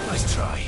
Nice try.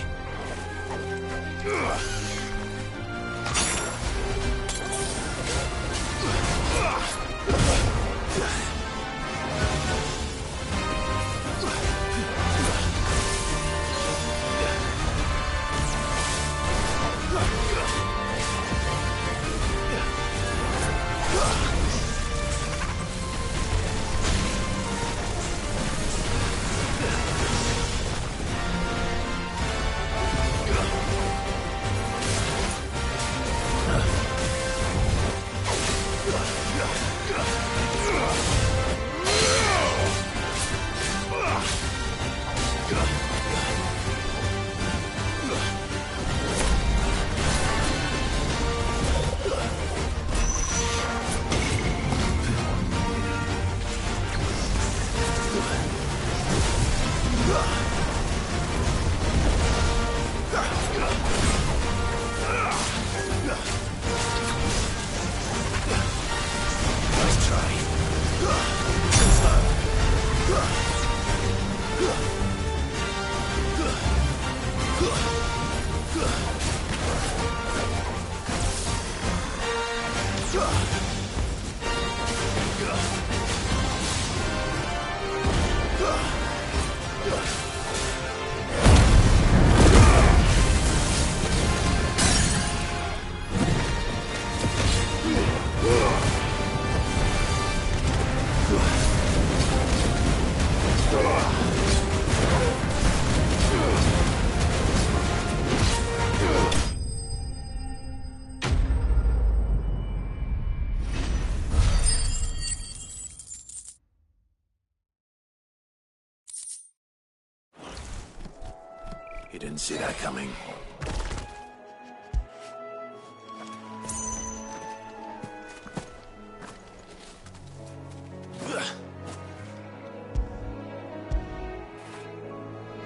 You didn't see that coming.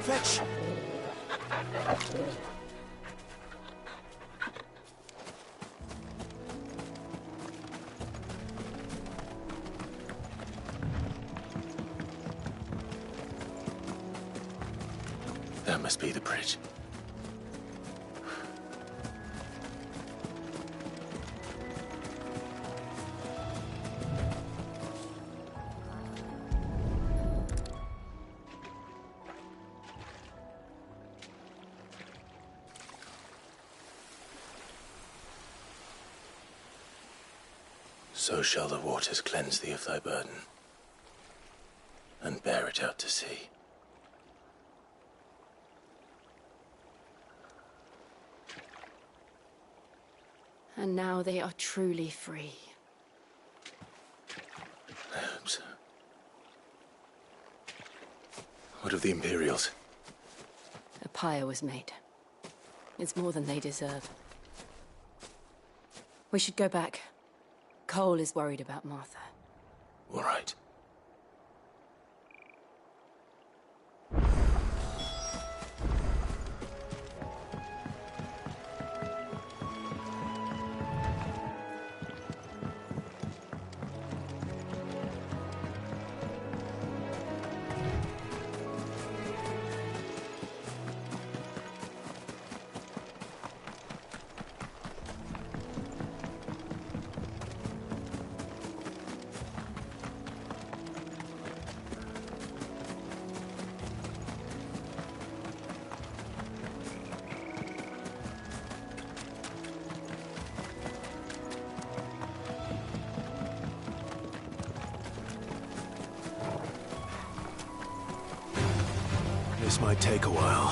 Fetch! That must be the bridge. So shall the waters cleanse thee of thy burden, and bear it out to sea. And now they are truly free. I hope so. What of the Imperials? A pyre was made. It's more than they deserve. We should go back. Cole is worried about Martha. All right. This might take a while.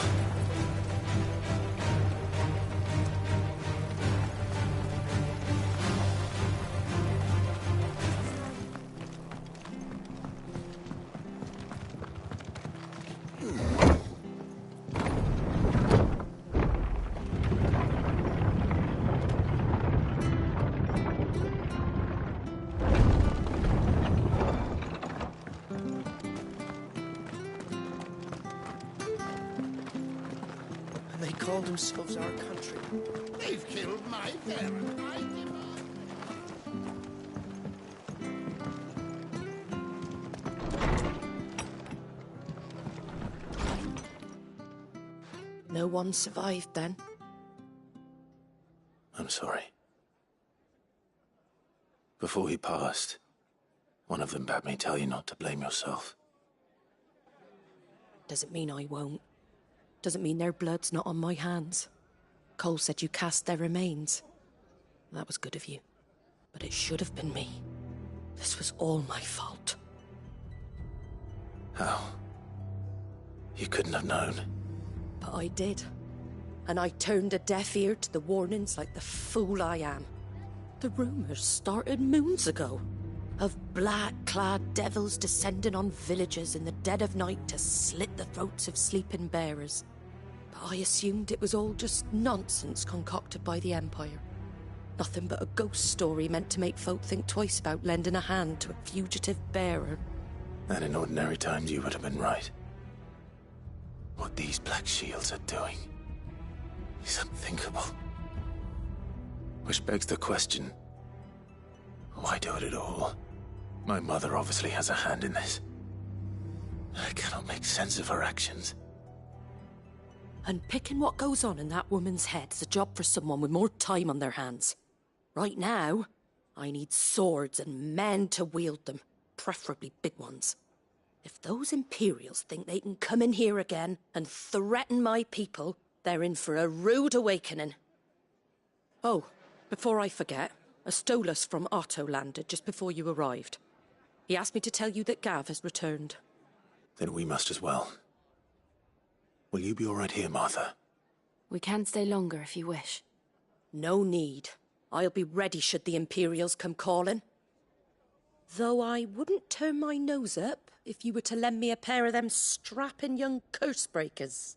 called themselves our country. They've killed my parent. I demand. No one survived then? I'm sorry. Before he passed, one of them bade me tell you not to blame yourself. Doesn't mean I won't. Doesn't mean their blood's not on my hands. Cole said you cast their remains. That was good of you. But it should have been me. This was all my fault. How? You couldn't have known. But I did. And I turned a deaf ear to the warnings like the fool I am. The rumours started moons ago. Of black-clad devils descending on villages in the dead of night to slit the throats of sleeping bearers. But I assumed it was all just nonsense concocted by the Empire. Nothing but a ghost story meant to make folk think twice about lending a hand to a fugitive bearer. And in ordinary times you would have been right. What these Black Shields are doing is unthinkable. Which begs the question, why do it at all? My mother obviously has a hand in this. I cannot make sense of her actions. Unpicking what goes on in that woman's head is a job for someone with more time on their hands. Right now, I need swords and men to wield them, preferably big ones. If those Imperials think they can come in here again and threaten my people, they're in for a rude awakening. Oh, before I forget, a Stolas from Otto landed just before you arrived. He asked me to tell you that Gav has returned. Then we must as well. Will you be all right here, Martha? We can stay longer if you wish. No need. I'll be ready should the Imperials come calling. Though I wouldn't turn my nose up if you were to lend me a pair of them strapping young curse-breakers.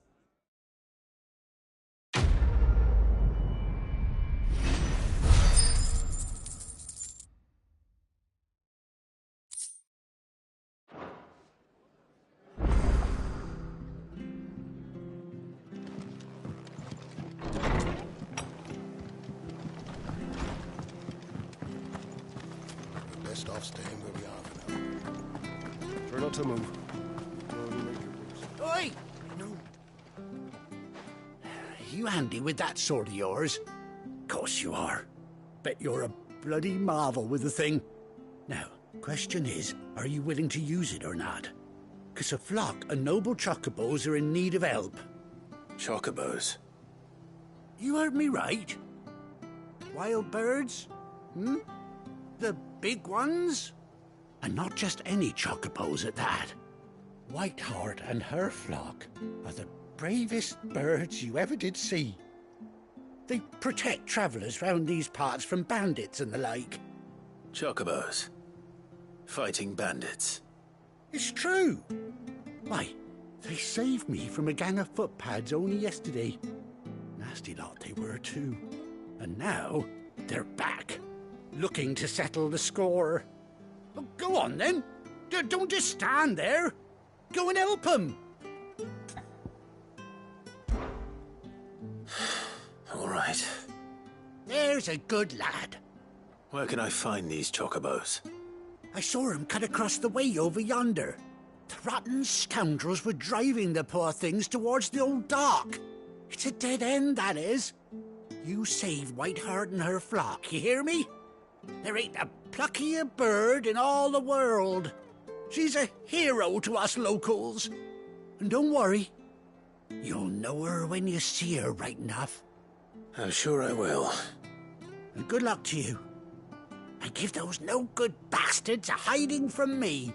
Best off staying where we are for now. Try not to move. Oi! No. You handy with that sword of yours? Course you are. Bet you're a bloody marvel with the thing. Now, question is, are you willing to use it or not? 'Cause a flock of noble chocobos are in need of help. Chocobos? You heard me right. Wild birds? Hmm? The big ones? And not just any chocobos at that. Whiteheart and her flock are the bravest birds you ever did see. They protect travellers round these parts from bandits and the like. Chocobos. Fighting bandits. It's true. Why, they saved me from a gang of footpads only yesterday. Nasty lot they were too. And now they're back, looking to settle the score. Well, go on then. Don't just stand there. Go and help them. All right. There's a good lad. Where can I find these chocobos? I saw him cut across the way over yonder. The rotten scoundrels were driving the poor things towards the old dock. It's a dead end, that is. You save Whiteheart and her flock, you hear me? There ain't a pluckier bird in all the world. She's a hero to us locals. And don't worry, you'll know her when you see her right enough. I'm sure I will. And good luck to you. And give those no-good bastards a hiding from me.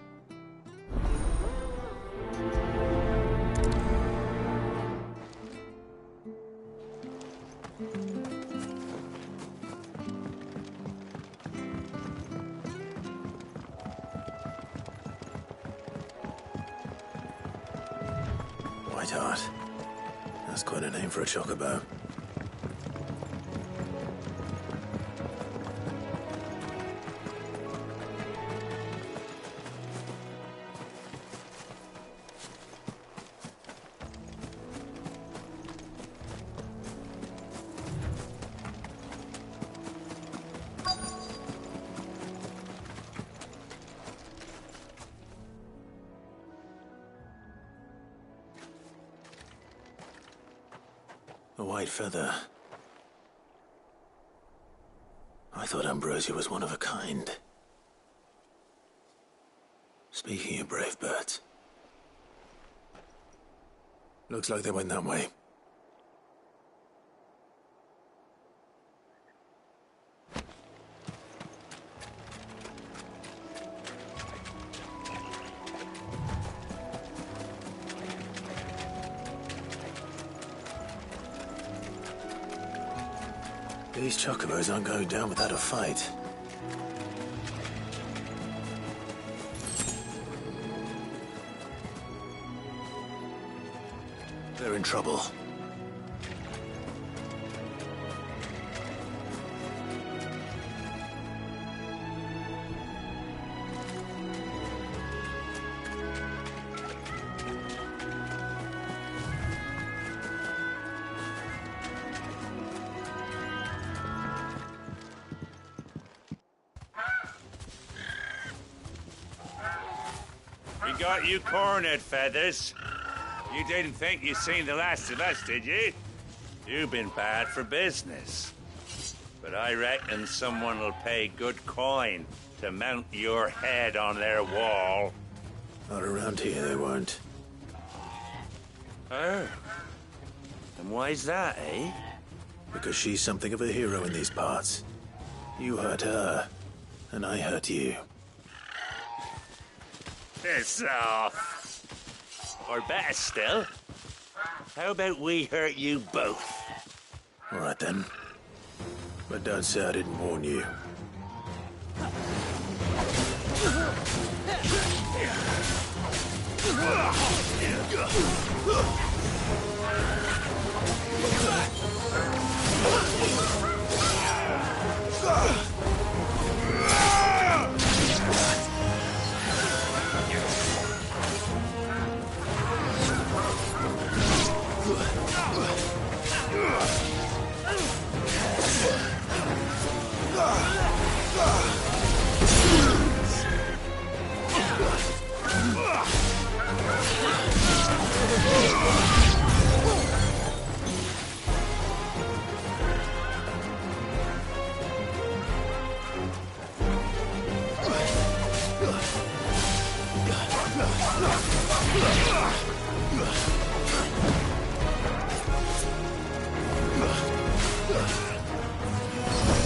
Whiteheart. That's quite a name for a chocobo. A white feather. I thought Ambrosia was one of a kind. Speaking of brave birds. Looks like they went that way. These chocobos aren't going down without a fight. They're in trouble. We got you cornered, Feathers. You didn't think you'd seen the last of us, did you? You've been bad for business. But I reckon someone will pay good coin to mount your head on their wall. Not around here, they won't. Oh. And why's that, eh? Because she's something of a hero in these parts. You hurt her, and I hurt you. Piss off. Or better still, how about we hurt you both? All right then. But don't say I didn't warn you.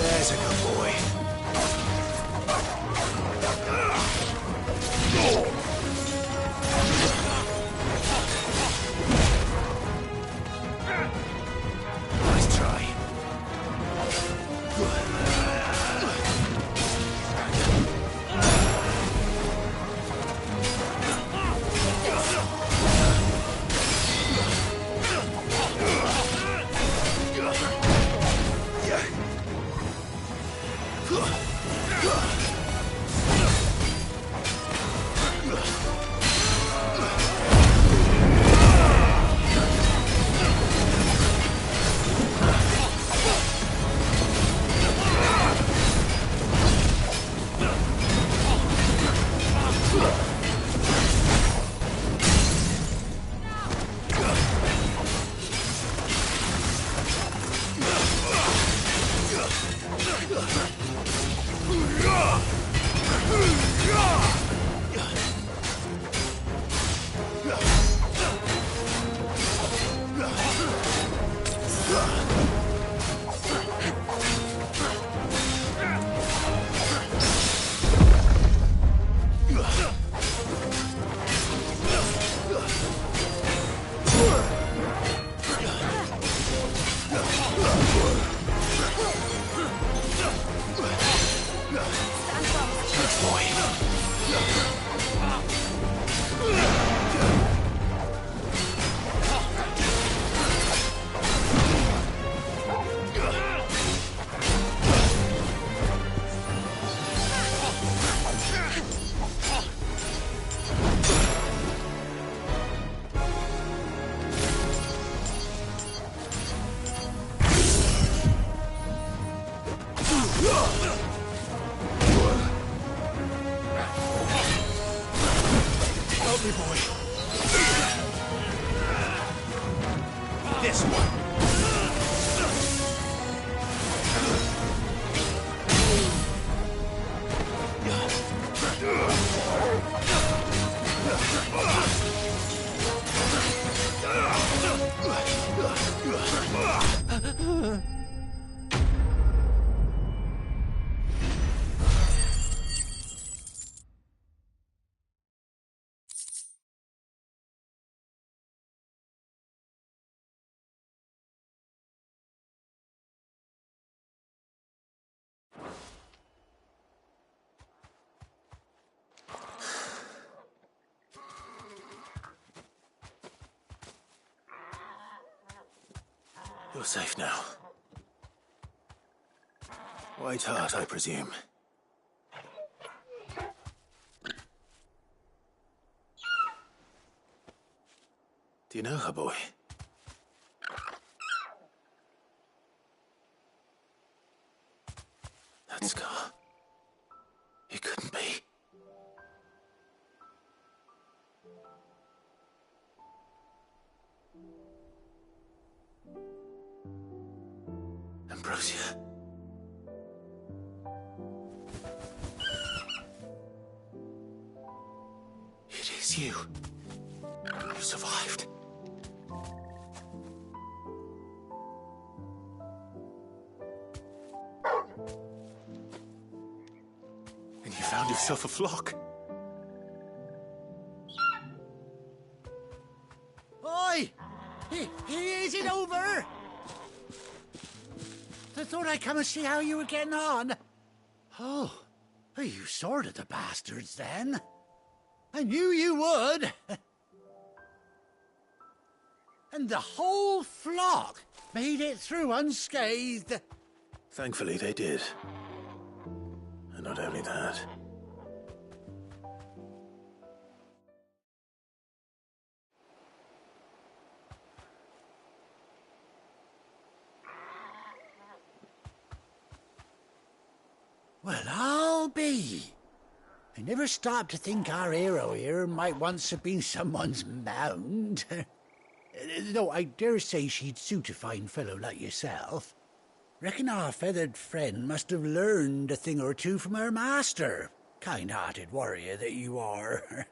There's a good boy. Nice try. Help me, boy. This one. You're safe now. White Hart, I presume. Do you know her, boy? That scar. It couldn't be. Ambrosia. It is you. You survived. And you found yourself a flock. Oi! Is it over? I thought I'd come and see how you were getting on. Oh, you sorted the bastards then. I knew you would. And the whole flock made it through unscathed. Thankfully, they did. And not only that. Well, I'll be. I never stopped to think our hero here might once have been someone's mount. Though I dare say she'd suit a fine fellow like yourself. Reckon our feathered friend must have learned a thing or two from her master. Kind-hearted warrior that you are.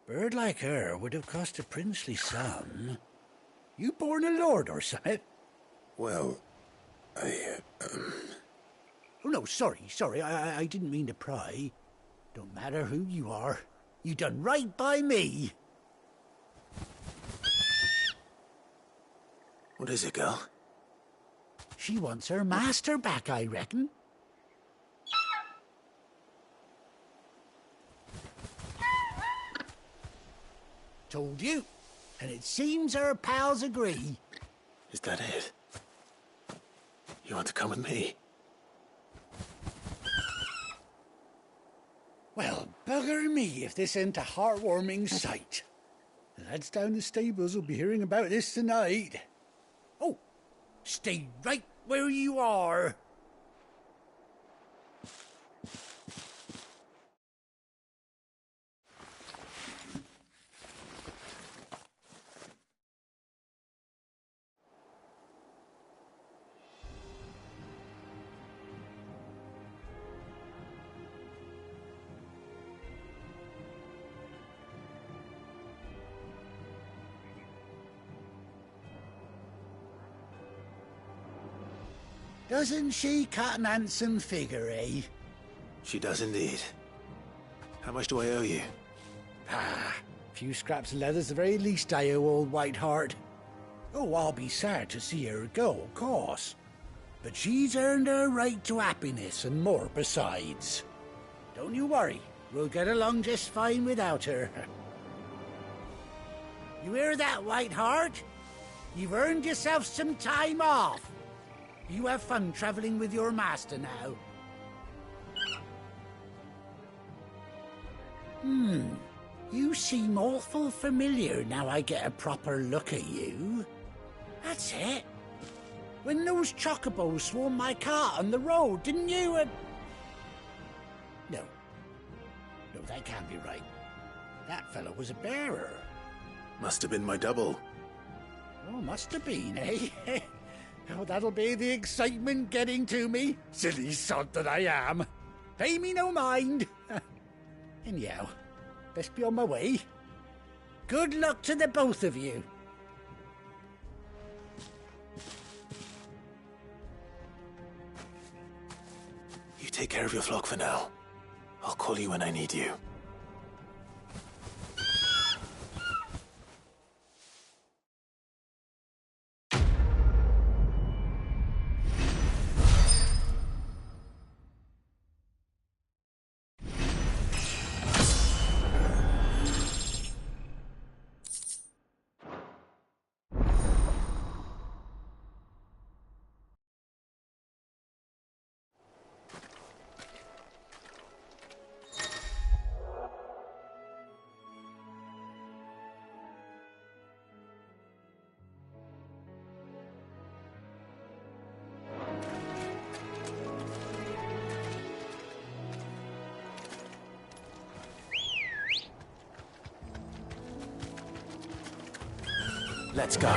Bird like her would have cost a princely sum. You born a lord or something? Well, Oh, no, sorry. I didn't mean to pry. Don't matter who you are. You done right by me. What is it, girl? She wants her master back, I reckon. Told you. And it seems her pals agree. Is that it? You want to come with me? Well, bugger me if this ain't a heartwarming sight. The lads down the stables will be hearing about this tonight. Oh, stay right where you are. Doesn't she cut an handsome figure, eh? She does indeed. How much do I owe you? A few scraps of leather's the very least I owe old White Hart. Oh, I'll be sad to see her go, of course. But she's earned her right to happiness and more besides. Don't you worry, we'll get along just fine without her. You hear that, White Hart? You've earned yourself some time off. You have fun traveling with your master now. You seem awful familiar now I get a proper look at you. That's it. When those chocobos swarmed my cart on the road, didn't you? No, that can't be right. That fellow was a bearer. Must have been my double. Oh, must have been, eh? Oh, that'll be the excitement getting to me. Silly sod that I am. Pay me no mind. Anyhow, best be on my way. Good luck to the both of you. You take care of your flock for now. I'll call you when I need you. Let's go.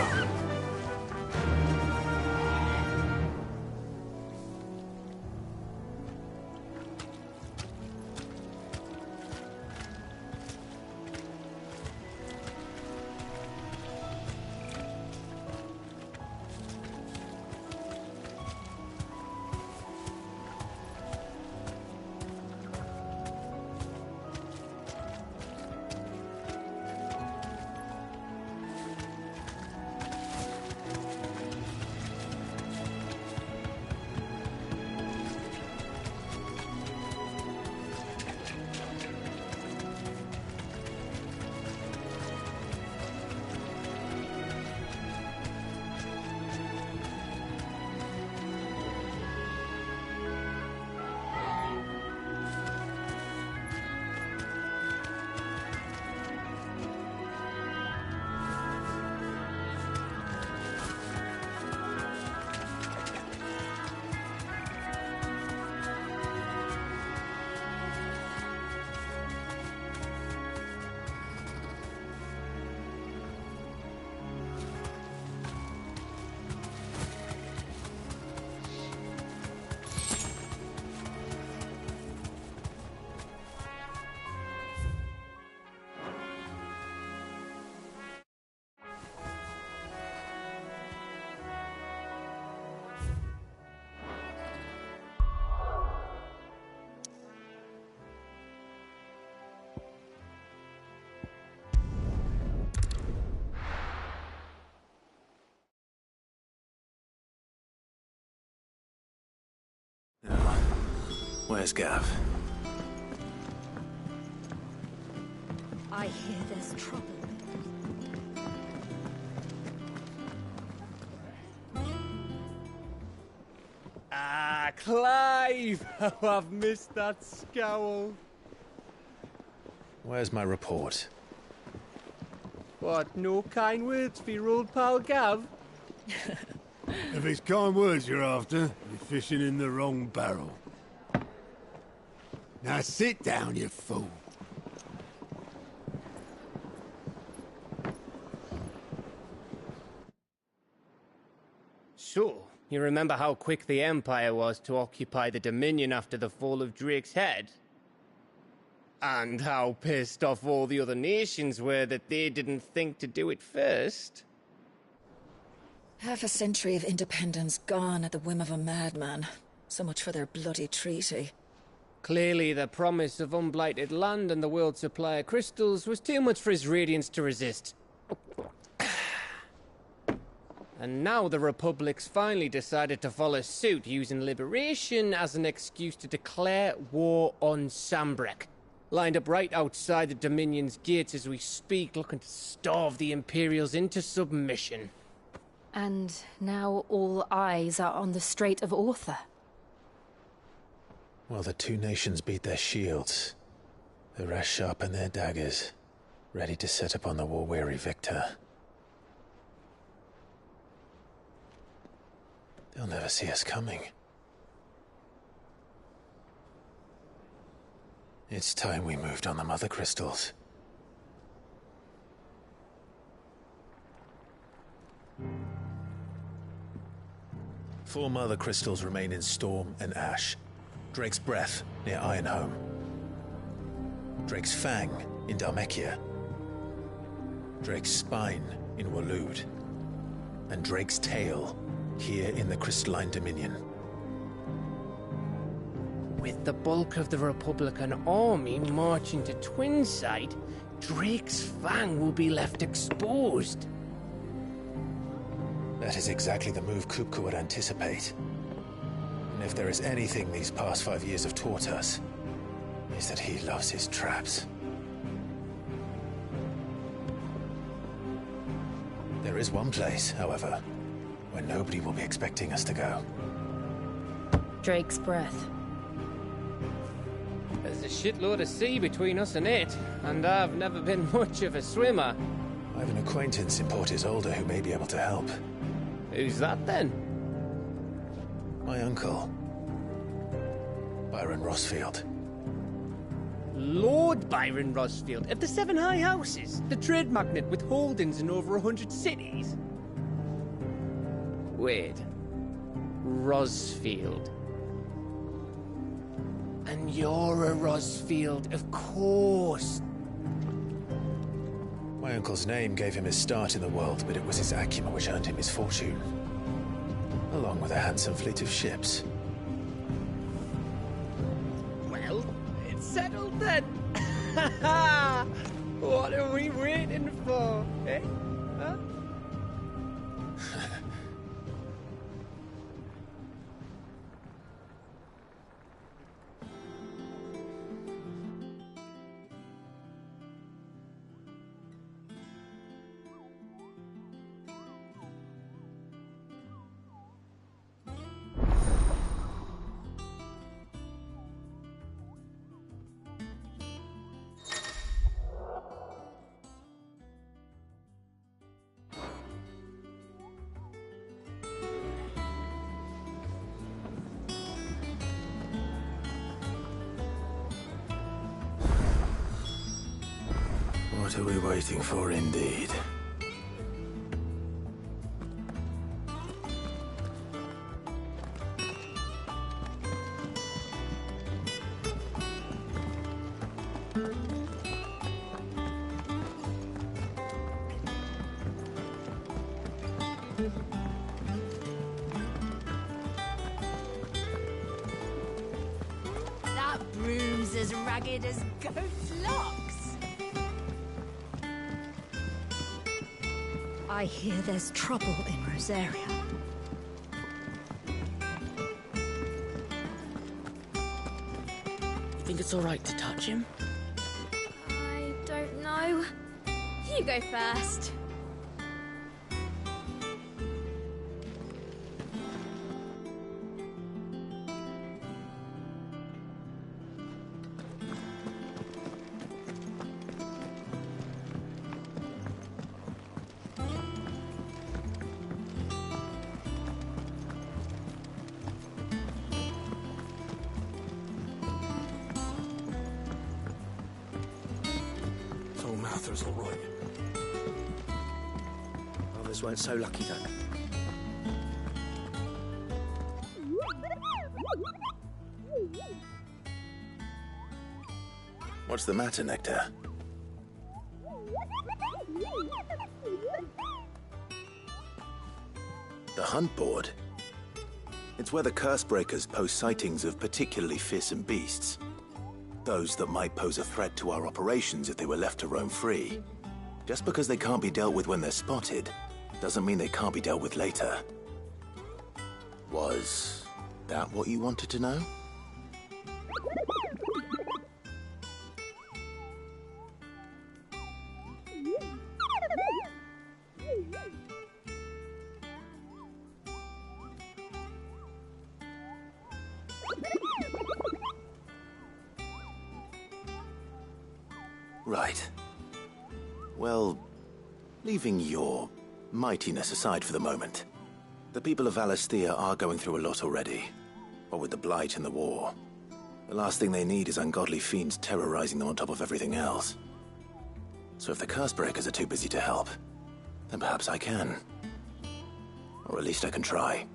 Where's Gav? I hear there's trouble. Ah, Clive! Oh, I've missed that scowl. Where's my report? What, no kind words for your old pal Gav? If it's kind words you're after, you're fishing in the wrong barrel. Now sit down, you fool. So, you remember how quick the Empire was to occupy the Dominion after the fall of Drake's Head? And how pissed off all the other nations were that they didn't think to do it first? Half a century of independence gone at the whim of a madman. So much for their bloody treaty. Clearly, the promise of unblighted land and the world's supply of crystals was too much for his radiance to resist. And now the Republic's finally decided to follow suit, using liberation as an excuse to declare war on Sanbreque. Lined up right outside the Dominion's gates as we speak, looking to starve the Imperials into submission. And now all eyes are on the Strait of Author. Well, the two nations beat their shields. The rest sharpen their daggers, ready to set upon the war-weary victor. They'll never see us coming. It's time we moved on the Mother Crystals. Four Mother Crystals remain in Storm and Ash. Drake's Breath near Ironhome. Drake's Fang in Dhalmekia. Drake's Spine in Waloed. And Drake's Tail here in the Crystalline Dominion. With the bulk of the Republican army marching to Twinside, Drake's Fang will be left exposed. That is exactly the move Kupka would anticipate. And if there is anything these past 5 years have taught us, is that he loves his traps. There is one place, however, where nobody will be expecting us to go. Drake's Breath. There's a shitload of sea between us and it, and I've never been much of a swimmer. I have an acquaintance in Port Isolde who may be able to help. Who's that then? My uncle, Byron Rossfield. Lord Byron Rosfield of the Seven High Houses, the trade magnate with holdings in over 100 cities. Wait. Rosfield. And you're a Rosfield, of course. My uncle's name gave him his start in the world, but it was his acumen which earned him his fortune. Along with a handsome fleet of ships. Well, it's settled then. What are we waiting for, eh? Huh? What are we waiting for, indeed? That broom's as ragged as goat's locks. I hear there's trouble in Rosaria. You think it's all right to touch him? I don't know. You go first. So Mather's all right. Others weren't so lucky, though. What's the matter, Nectar? The hunt board? It's where the Cursebreakers post sightings of particularly fearsome beasts. Those that might pose a threat to our operations if they were left to roam free. Just because they can't be dealt with when they're spotted, doesn't mean they can't be dealt with later. Was that what you wanted to know? Right. Well, leaving your mightiness aside for the moment, the people of Valisthea are going through a lot already. What with the Blight and the war, the last thing they need is ungodly fiends terrorizing them on top of everything else. So if the Cursebreakers are too busy to help, then perhaps I can. Or at least I can try.